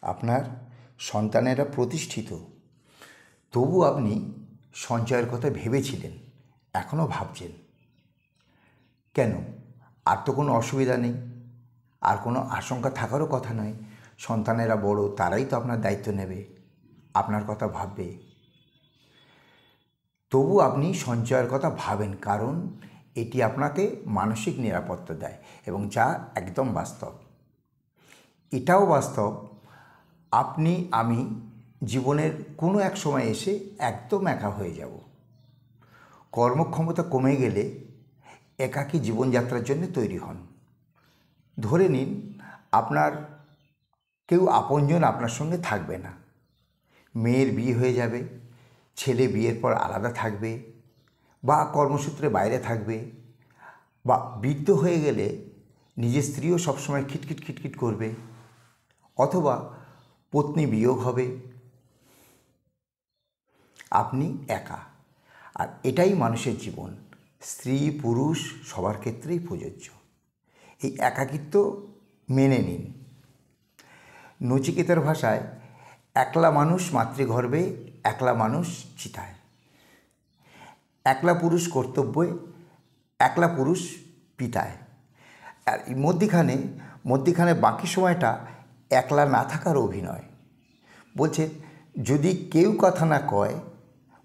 আপনার সন্তানেরা প্রতিষ্ঠিত, তবু আপনি সঞ্চয়ের কথা ভেবেছিলেন, এখনও ভাবছেন কেন? আর তো কোনো অসুবিধা নেই, আর কোনো আশঙ্কা থাকারও কথা নয়। সন্তানেরা বড়, তারাই তো আপনার দায়িত্ব নেবে, আপনার কথা ভাববে। তবু আপনি সঞ্চয়ের কথা ভাবেন, কারণ এটি আপনাকে মানসিক নিরাপত্তা দেয়, এবং যা একদম বাস্তব। এটাও বাস্তব, আপনি আমি জীবনের কোনো এক সময় এসে একদম একা হয়ে যাব। কর্মক্ষমতা কমে গেলে একাকী জীবনযাত্রার জন্য তৈরি হন। ধরে নিন আপনার কেউ আপনজন আপনার সঙ্গে থাকবে না, মেয়ের বিয়ে হয়ে যাবে, ছেলে বিয়ের পর আলাদা থাকবে, বা কর্মসূত্রে বাইরে থাকবে, বা বৃদ্ধ হয়ে গেলে নিজের স্ত্রীও সবসময় খিটখিট খিটখিট করবে, অথবা পত্নী বিয়োগ হবে, আপনি একা। আর এটাই মানুষের জীবন, স্ত্রী পুরুষ সবার ক্ষেত্রেই প্রযোজ্য। এই একাকিত্ব মেনে নিন। নচিকেতার ভাষায়, একলা মানুষ মাতৃগর্ভে, একলা মানুষ চিতায়। একলা পুরুষ কর্তব্যে, একলা পুরুষ পিতায়। আর এই মধ্যিখানে বাকি সময়টা একলা না থাকার অভিনয়। বলছে, যদি কেউ কথা না কয়,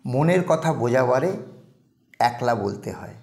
মনের কথা বোঝাবারে একলা বলতে হয়।